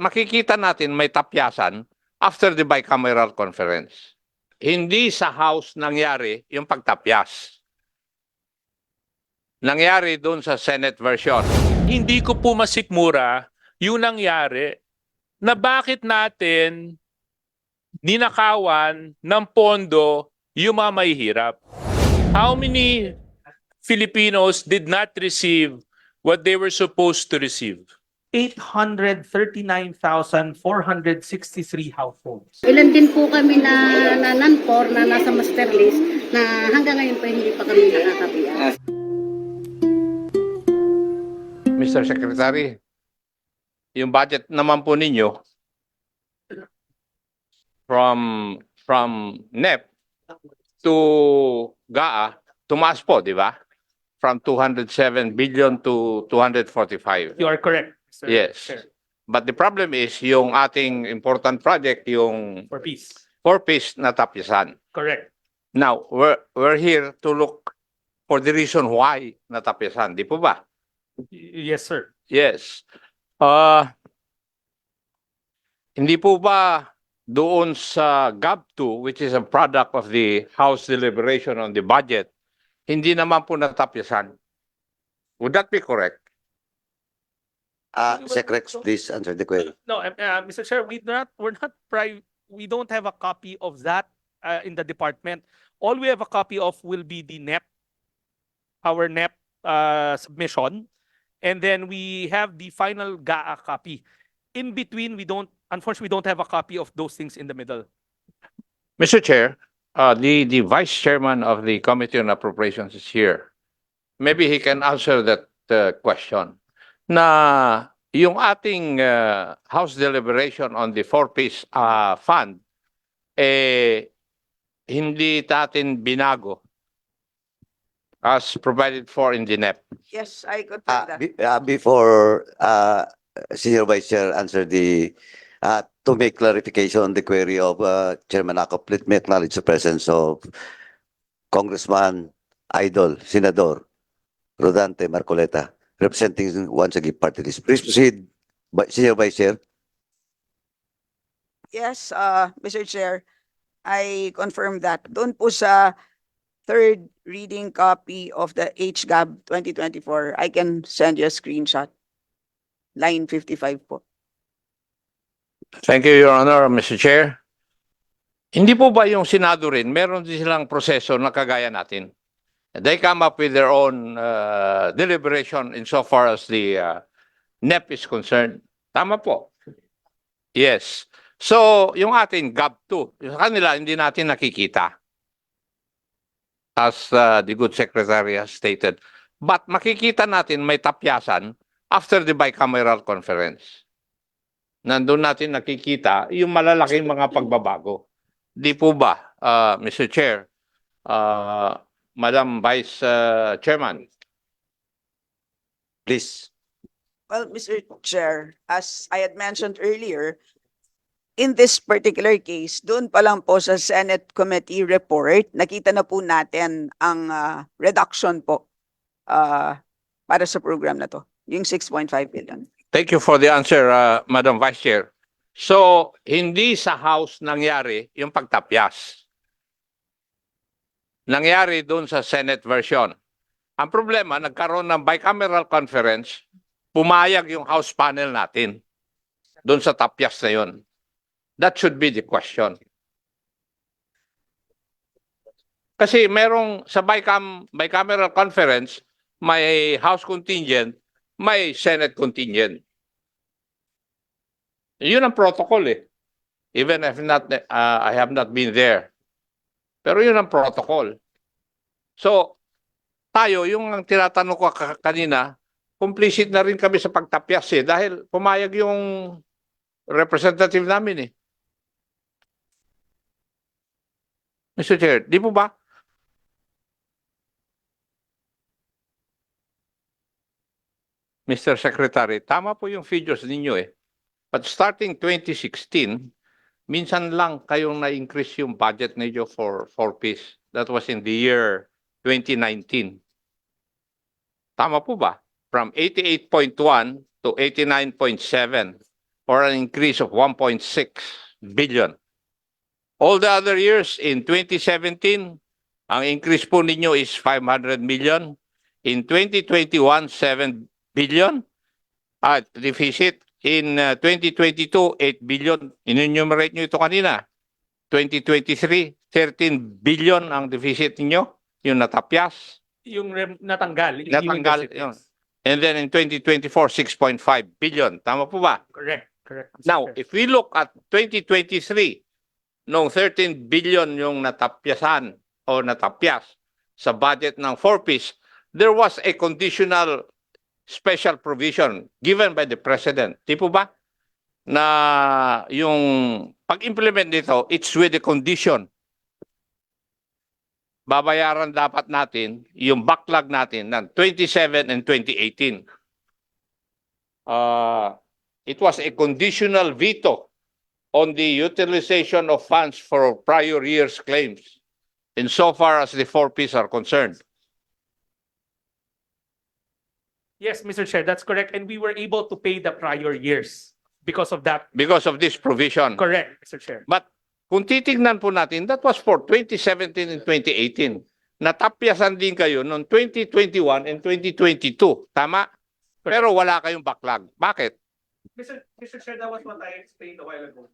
makikita natin may tapyasan after the bicameral conference. Hindi sa House nangyari yung pagtapyas. Nangyari doon sa Senate version. Hindi ko po masikmura yung nangyari na bakit natin ninakawan ng pondo yung mga mahihirap. How many Filipinos did not receive what they were supposed to receive? 839,463 households. Ilan din po kami na non-core na nasa master list na hanggang ngayon po hindi pa kami nakakabiyak. Mr. Secretary, yung budget naman po ninyo from NEP to GAA, tumaas po, di ba? From 207 billion to 245. You are correct, sir. Yes. Sir, But the problem is yung ating important project, yung for peace. 4-piece na tapyasan. Correct. Now, we're here to look for the reason why natapyasan. Di po ba? Yes, sir. Yes. Hindi po ba doon sa GAB2, which is a product of the House deliberation on the budget, hindi naman po natapyasan? Would that be correct? Sec Rex, please answer the query. No, Mr. Chair, we don't have a copy of that in the department. All we have a copy of will be the NEP, our NEP submission, and then we have the final GAA copy. In between, unfortunately, we don't have a copy of those things in the middle. Mr. Chair, the Vice Chairman of the Committee on Appropriations is here. Maybe he can answer that question. Na yung ating House deliberation on the 4-piece fund, hindi natin binago as provided for in the NEP. Yes, I confirm that. Before Senior Vice Chair answer to make clarification on the query of Chairman Akop, let me acknowledge the presence of Congressman Idol, Senador Rodante Marcoleta, representing once again party list. Please proceed, Senior Vice Chair. Yes, Mr. Chair, I confirm that. Doon po sa third reading copy of the HGAB 2024, I can send you a screenshot. Line 55 po. Thank you, Your Honor, Mr. Chair. Hindi po ba yung Senado rin, meron din silang proseso na kagaya natin? They come up with their own deliberation insofar as the NEP is concerned. Tama po. Yes. So, yung ating GAB2, sa kanila hindi natin nakikita. As the good secretary has stated. But makikita natin may tapyasan after the bicameral conference. Nandun natin nakikita yung malalaking mga pagbabago. Di po ba, Mr. Chair, Madam Vice Chairman? Please. Well, Mr. Chair, as I had mentioned earlier, in this particular case, doon pa lang po sa Senate Committee report, nakita na po natin ang reduction po para sa program na to, yung 6.5 billion. Thank you for the answer, Madam Vice Chair. So, hindi sa House nangyari yung pagtapyas. Nangyari doon sa Senate version. Ang problema, nagkaroon ng bicameral conference, pumayag yung House panel natin doon sa tapyas na yun. That should be the question. Kasi merong sa bicameral conference, may House contingent, may Senate contingent. Yun ang protocol eh. Even if I have not been there. Pero yun ang protocol. So, tayo, yung ang tinatanong ko kanina, complicit na rin kami sa pagtapyas eh. Dahil pumayag yung representative namin eh. Mr. Chair, di po ba? Mr. Secretary, tama po yung figures ninyo eh. But starting 2016, minsan lang kayong na-increase yung budget ninyo for 4-piece. That was in the year 2019. Tama po ba? From 88.1 to 89.7 or an increase of 1.6 billion. All the other years in 2017, ang increase po ninyo is 500 million. In 2021, 7 billion. At deficit in 2022, 8 billion. In-enumerate nyo ito kanina. 2023, 13 billion ang deficit ninyo, yung natapyas. Yung natanggal. yung Natanggal, deficit. yun. And then in 2024, 6.5 billion. Tama po ba? Correct. Mr. Now, Chair. if we look at 2023, nung 13 billion yung natapyasan o natapyas sa budget ng 4Ps, there was a conditional special provision given by the President. Di po ba? Na yung pag-implement nito, it's with the condition. Babayaran dapat natin yung backlog natin ng 27 and 2018. It was a conditional veto on the utilization of funds for prior years' claims insofar as the 4Ps are concerned. Yes, Mr. Chair, that's correct. And we were able to pay the prior years because of that. Because of this provision. Correct, Mr. Chair. But kung titignan po natin, that was for 2017 and 2018. Natapyasan din kayo noong 2021 and 2022. Tama? Pero wala kayong backlog. Bakit? Mr. Chair, that was what I explained a while ago.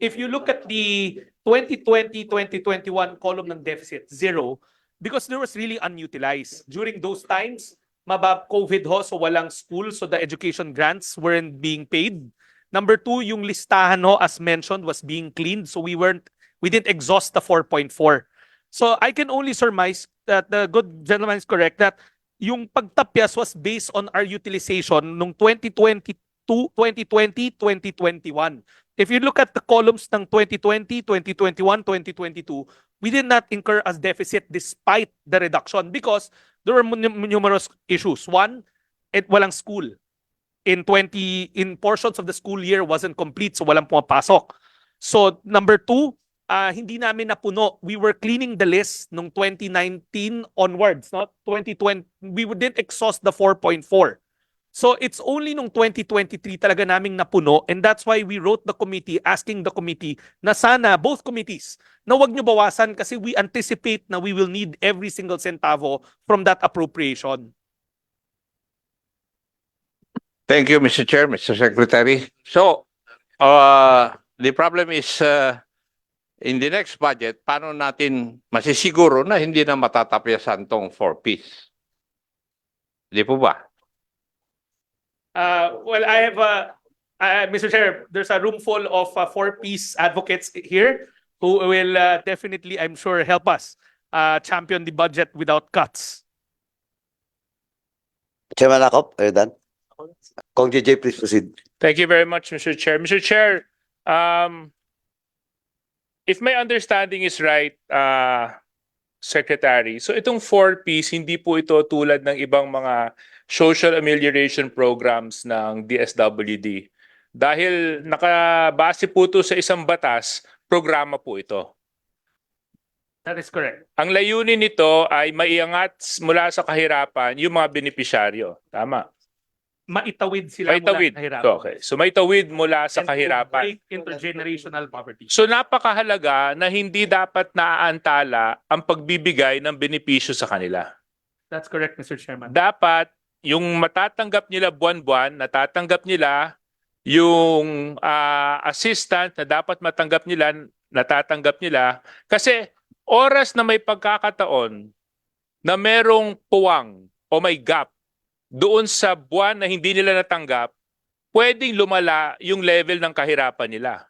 If you look at the 2020-2021 column ng deficit, zero, because there was really unutilized. During those times, COVID ho, so walang school, so the education grants weren't being paid. Number two, yung listahan ho, as mentioned, was being cleaned, so we didn't exhaust the 4.4. So I can only surmise that the good gentleman is correct that yung pagtapyas was based on our utilization nung 2020, 2021. If you look at the columns ng 2020, 2021, 2022, we did not incur as deficit despite the reduction because there were numerous issues. One, walang school. In portions of the school year wasn't complete, so walang pumapasok. So number two, hindi namin napuno. We were cleaning the list nung 2019 onwards, no? 2020, we didn't exhaust the 4.4. So it's only nung 2023 talaga naming napuno, and that's why we wrote the committee asking the committee na sana, both committees, na wag nyo bawasan kasi we anticipate na we will need every single centavo from that appropriation. Thank you, Mr. Chair, Mr. Secretary. So, the problem is, in the next budget, paano natin masisiguro na hindi na matatapyasan tong 4Ps? Di po ba? Well, I have, Mr. Chair, there's a room full of 4Ps advocates here who will definitely, I'm sure, help us champion the budget without cuts. Chairman Akop, are you done? Kong JJ, please proceed. Thank you very much, Mr. Chair. Mr. Chair, if my understanding is right, Secretary, so itong 4Ps, hindi po ito tulad ng ibang mga social amelioration programs ng DSWD. Dahil nakabase po ito sa isang batas, programa po ito. That is correct. Ang layunin nito ay maiangat mula sa kahirapan yung mga benepisyaryo. Tama. Maitawid sila Maitawid. mula sa kahirapan. Okay. So maitawid mula sa And to kahirapan. break intergenerational poverty. So napakahalaga na hindi dapat naaantala ang pagbibigay ng benepisyo sa kanila. That's correct, Mr. Chairman. Dapat yung matatanggap nila buwan-buwan, natatanggap nila yung assistant na dapat matanggap nila, natatanggap nila. Kasi oras na may pagkakataon na merong puwang o may gap doon sa buwan na hindi nila natanggap, pwedeng lumala yung level ng kahirapan nila.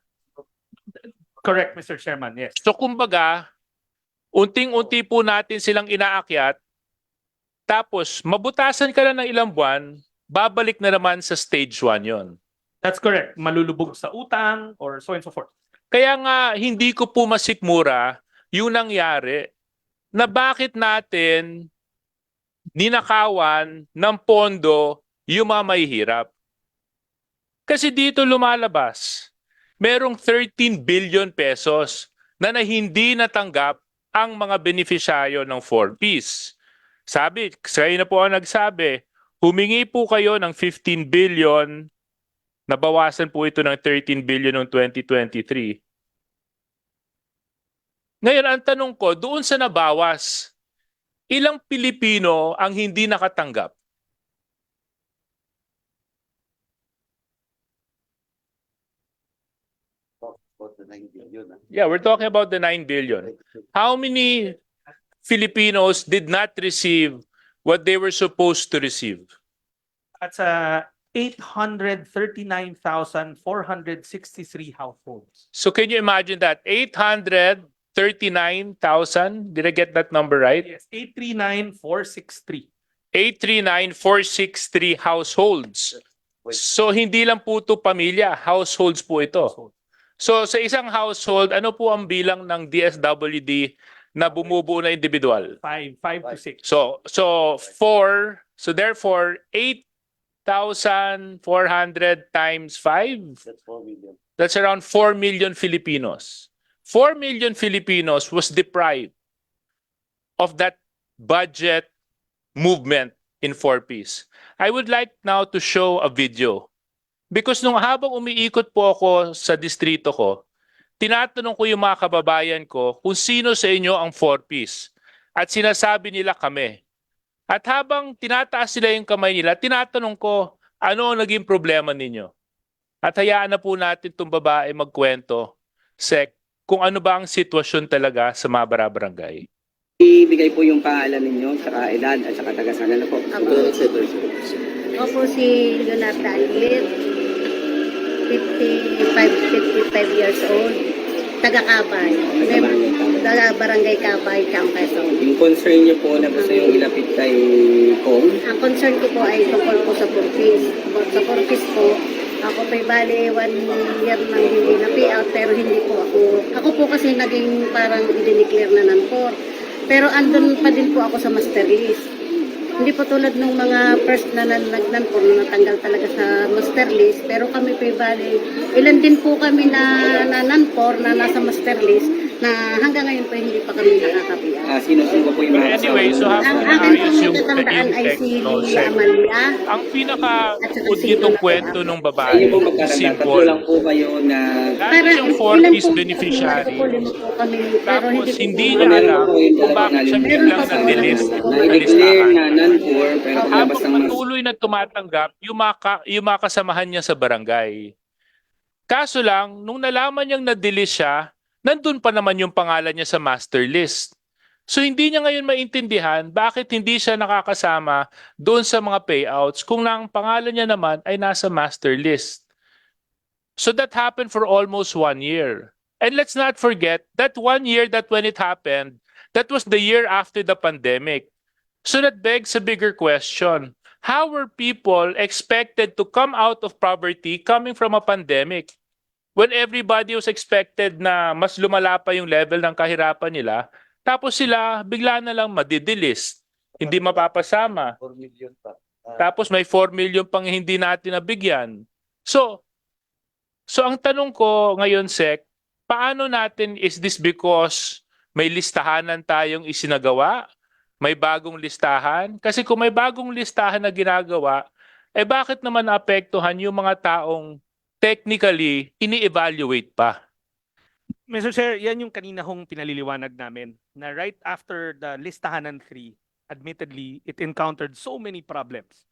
Correct, Mr. Chairman. Yes. So kumbaga, unting-unti po natin silang inaakyat, tapos mabutasan ka na ng ilang buwan, babalik na naman sa stage 1 yon. That's correct. Malulubog sa utang or so and so forth. Kaya nga, hindi ko po masikmura yung nangyari na bakit natin ninakawan ng pondo yung mga mahihirap. Kasi dito lumalabas, merong 13 billion pesos na hindi natanggap ang mga benepisyaryo ng 4Ps. Sabi, kayo na po ang nagsabi, humingi po kayo ng 15 billion Nabawasan po ito ng 13 billion noong 2023. Ngayon, ang tanong ko, doon sa nabawas, ilang Pilipino ang hindi nakatanggap? Yeah, we're talking about the 9 billion. How many Filipinos did not receive what they were supposed to receive? That's 839,463 households. So can you imagine that? 839,000, did I get that number right? Yes, 839,463. 839,463 households. So hindi lang po ito pamilya, households po ito. So sa isang household, ano po ang bilang ng DSWD na bumubuo na individual? 5 to 6. So therefore 8,400 times 5, that's around 4 million Filipinos. 4 million Filipinos was deprived of that budget movement in 4Ps. I would like now to show a video. Because nung habang umiikot po ako sa distrito ko, tinatanong ko yung mga kababayan ko kung sino sa inyo ang 4Ps. At sinasabi nila kami. At habang tinataas sila yung kamay nila, tinatanong ko, ano ang naging problema ninyo? At hayaan na po natin itong babae magkwento, Sek, kung ano ba ang sitwasyon talaga sa mga barangay. Ibigay po yung pangalan ninyo, saka edad, at saka taga-sana na po. Ako po si Leonardo Aguilir, 55 years old, taga-Kabay, taga-Barangay Kabay, Camp Quezon. Yung concern nyo po na gusto yung ilapit kay Kong, Ang concern ko po ay tungkol po sa Purpis. Sa Purpis po, ako po'y bali 1 year nang hindi na payout, pero hindi po ako. Ako po kasi naging parang i-declare na non-core. Pero andun pa din po ako sa master list. Hindi po tulad ng mga first na nag-non-core na natanggal talaga sa master list. Pero kami po'y bali, ilan din po kami na non-core na nasa master list na hanggang ngayon po hindi pa kami nakakapiyan. sino-sino po yung But mga anyway, so kasama? Ang habang akin ayos pong yung natatandaan ay text, si no, Lilia Sek, Amalia. ang pinaka-udit ng kwento ng Sa inyo babae, po magkakanda, tatlo simple. lang po kayo na Dati yung ilan 4Ps po beneficiary, lima po kami, pero tapos po hindi po- niya Meron alam po yung kung bakit siya talagang biglang Meron pa po. nag-delist na sa i-declare listahan. na non-core, pero paglabas Habang ng mas patuloy na tumatanggap, yung mga kasamahan niya sa barangay. Kaso lang, nung nalaman niyang na-delist siya, nandun pa naman yung pangalan niya sa master list. So hindi niya ngayon maintindihan bakit hindi siya nakakasama doon sa mga payouts kung ang pangalan niya naman ay nasa master list. So that happened for almost 1 year. And let's not forget that 1 year that when it happened, that was the year after the pandemic. So that begs a bigger question. How were people expected to come out of poverty coming from a pandemic? When everybody was expected na mas lumala pa yung level ng kahirapan nila, tapos sila bigla na lang madidelist, hindi mapapasama. Tapos may 4 million pang hindi natin nabigyan. So ang tanong ko ngayon, Sek, paano natin, is this because may listahanan tayong isinagawa? May bagong listahan? Kasi kung may bagong listahan na ginagawa, bakit naman naapektuhan yung mga taong technically ini-evaluate pa? Mr. Chair, yan yung kanina hong pinaliliwanag namin na right after the listahanan 3, admittedly, it encountered so many problems.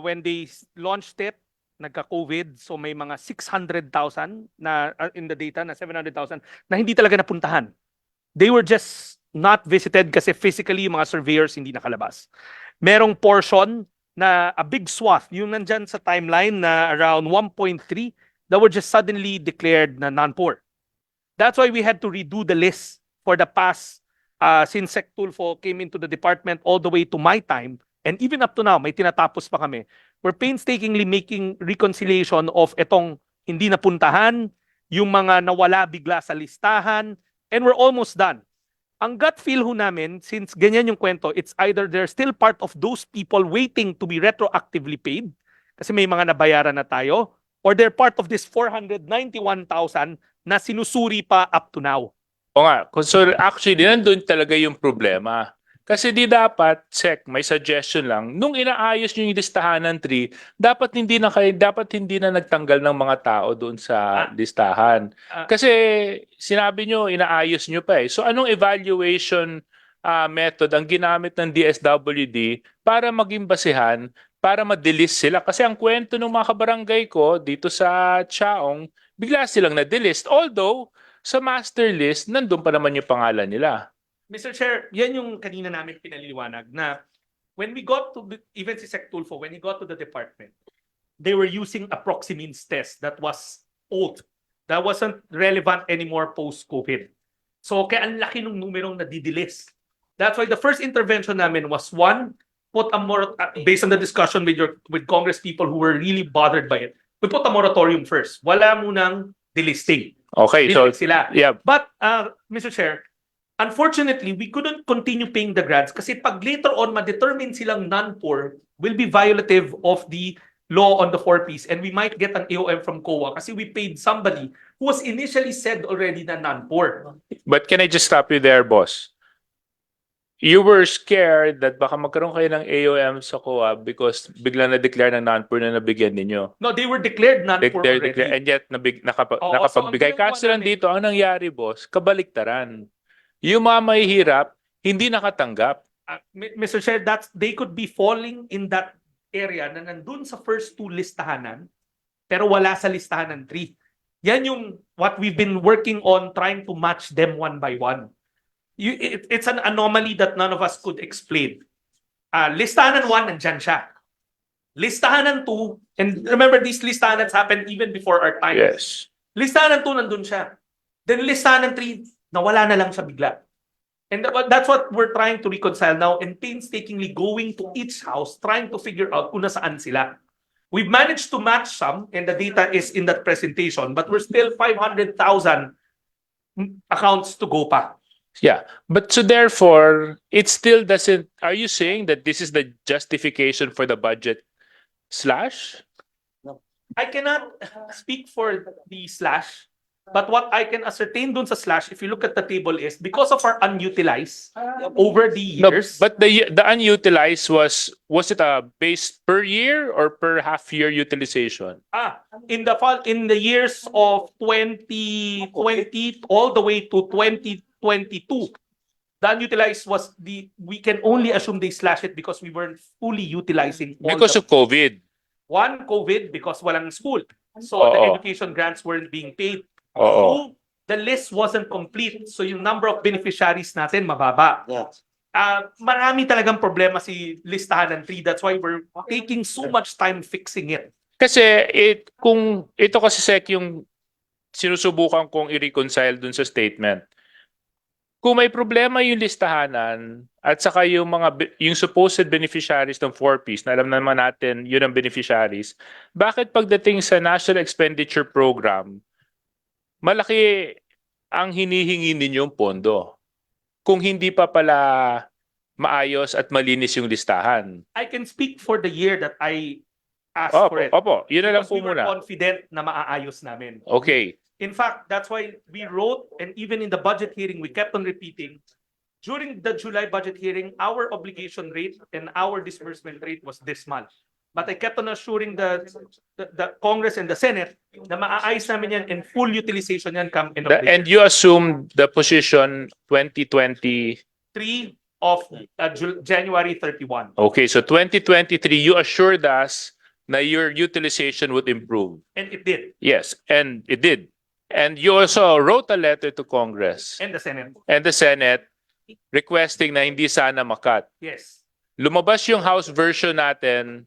When they launched it, nagka-COVID, so may mga 600,000 na in the data na 700,000 na hindi talaga napuntahan. They were just not visited kasi physically yung mga surveyors hindi nakalabas. Merong portion na a big swath, yung nandyan sa timeline na around 1.3 that were just suddenly declared na non-poor. That's why we had to redo the list for the past since Sec Tulfo came into the department all the way to my time, and even up to now, may tinatapos pa kami. We're painstakingly making reconciliation of etong hindi napuntahan, yung mga nawala bigla sa listahan, and we're almost done. Ang gut feel ho namin, since ganyan yung kwento, it's either they're still part of those people waiting to be retroactively paid, kasi may mga nabayaran na tayo, or they're part of this 491,000 na sinusuri pa up to now. O nga, so actually, nandun talaga yung problema. Kasi di dapat, Sec, may suggestion lang, nung inaayos nyo yung listahan ng 3, dapat hindi na nagtanggal ng mga tao doon sa listahan. Ah. Kasi sinabi nyo, inaayos nyo pa eh. So anong evaluation method ang ginamit ng DSWD para maging basihan, para ma-delist sila? Kasi ang kwento ng mga kabarangay ko dito sa Chaong, bigla silang na-delist. Although, sa master list, nandun pa naman yung pangalan nila. Mr. Chair, yan yung kanina namin pinaliliwanag na when we got to, even si Sec Tulfo, when he got to the department, they were using a proxy means test that was old. That wasn't relevant anymore post-COVID. So, kaya ang laki ng numerong nadidilis. That's why the first intervention namin was one, put a based on the discussion with Congress people who were really bothered by it, we put a moratorium first. Wala munang delisting. Okay, so, Delist sila. yeah, But, Mr. Chair, unfortunately, we couldn't continue paying the grants kasi pag later on ma-determine silang non-poor will be violative of the law on the 4Ps and we might get an AOM from COA kasi we paid somebody who was initially said already na non-poor. but can I just stop you there, boss? You were scared that baka magkaroon kayo ng AOM sa COA because bigla na-declare ng non-poor na nabigyan ninyo. No, they were declared non-poor already. And yet, Oo, nakapagbigay. so ang Kaso ginagawa lang namin- dito, ang nangyari, boss, kabaliktaran. Yung mga mahihirap, hindi nakatanggap. Mr. Chair, they could be falling in that area na nandun sa first two listahanan pero wala sa listahanan 3. Yan yung what we've been working on trying to match them one by one. It's an anomaly that none of us could explain. Listahanan 1, nandyan siya. Listahanan 2, and remember these listahanans happened even before our time. Yes. Listahanan 2, nandun siya. Then listahanan 3, nawala na lang siya bigla. And that's what we're trying to reconcile now and painstakingly going to each house, trying to figure out kung nasaan sila. We've managed to match some, and the data is in that presentation, but we're still 500,000 accounts to go pa. Yeah. But so therefore, it still doesn't, are you saying that this is the justification for the budget slash? I cannot speak for the slash, but what I can ascertain dun sa slash, if you look at the table, is because of our unutilized over the No, years. but the unutilized was it a base per year or per half year utilization? In the years of 2020 all the way to 2022, the unutilized was we can only assume they slash it because we weren't fully utilizing all Because of COVID. One, COVID, because walang school. So the Oo. education grants weren't being paid. Oo. Two, the list wasn't complete. So yung number of beneficiaries natin mababa. Marami talagang problema si listahan ng 3. That's why we're taking so much time fixing it. Kasi kung ito kasi Sec yung sinusubukan kong i-reconcile dun sa statement. Kung may problema yung listahanan at saka yung supposed beneficiaries ng 4Ps, na alam naman natin yun ang beneficiaries, bakit pagdating sa National Expenditure Program, malaki ang hinihingi ninyong pondo kung hindi pa pala maayos at malinis yung listahan? I can speak for the year that I asked for it. Opo, yun na lang Because po we were muna. confident na maaayos namin. Okay. In fact, that's why we wrote, and even in the budget hearing, we kept on repeating, during the July budget hearing, our obligation rate and our disbursement rate was this much. But I kept on assuring the Congress and the Senate na maaayos namin yan and full utilization yan come end of the And you assume the position 2020. 3 of January 31. Okay, so 2023, you assured us na your utilization would improve. And it did. Yes, and it did. And you also wrote a letter to Congress And the Senate. and the Senate requesting na hindi sana makat. Yes. Lumabas yung House version natin,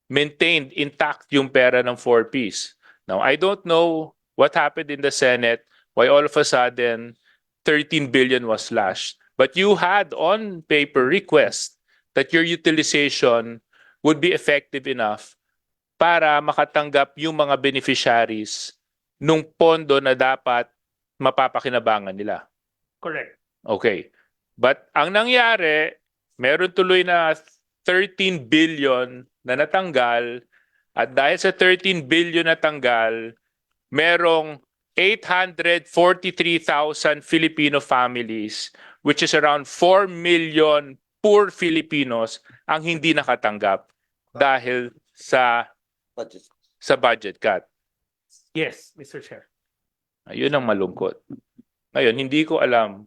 maintained intact yung pera ng 4Ps. Now, I don't know what happened in the Senate, why all of a sudden 13 billion was slashed. But you had on paper request that your utilization would be effective enough para makatanggap yung mga beneficiaries nung pondo na dapat mapapakinabangan nila. Correct. Okay. But ang nangyari, meron tuloy na 13 billion na natanggal at dahil sa 13 billion na tanggal, merong 843,000 Filipino families which is around 4 million poor Filipinos ang hindi nakatanggap dahil sa budget cut. Yes, Mr. Chair. Ayun ang malungkot. Ngayon, hindi ko alam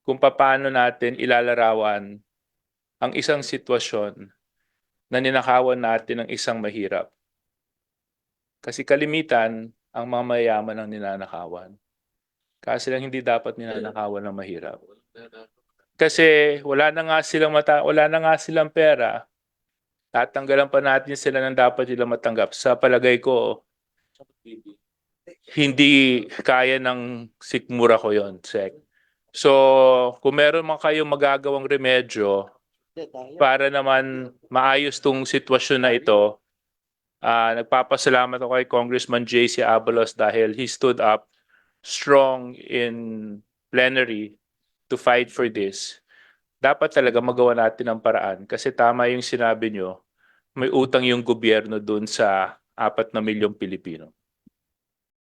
kung paano natin ilalarawan ang isang sitwasyon na ninakawan natin ng isang mahirap. Kasi kalimitan, ang mga mayayaman ang ninanakawan. Kasi lang hindi dapat ninanakawan ng mahirap. Kasi wala na nga silang pera. Tatanggalan pa natin sila ng dapat nila matanggap. Sa palagay ko, hindi kaya ng sikmura ko yon, Sek. So, kung meron man kayong magagawang remedyo para naman maayos tong sitwasyon na ito, nagpapasalamat ako kay Congressman J.C. Abalos dahil he stood up strong in plenary to fight for this. Dapat talaga magawa natin ang paraan kasi tama yung sinabi nyo, may utang yung gobyerno dun sa 4 na milyong Pilipino.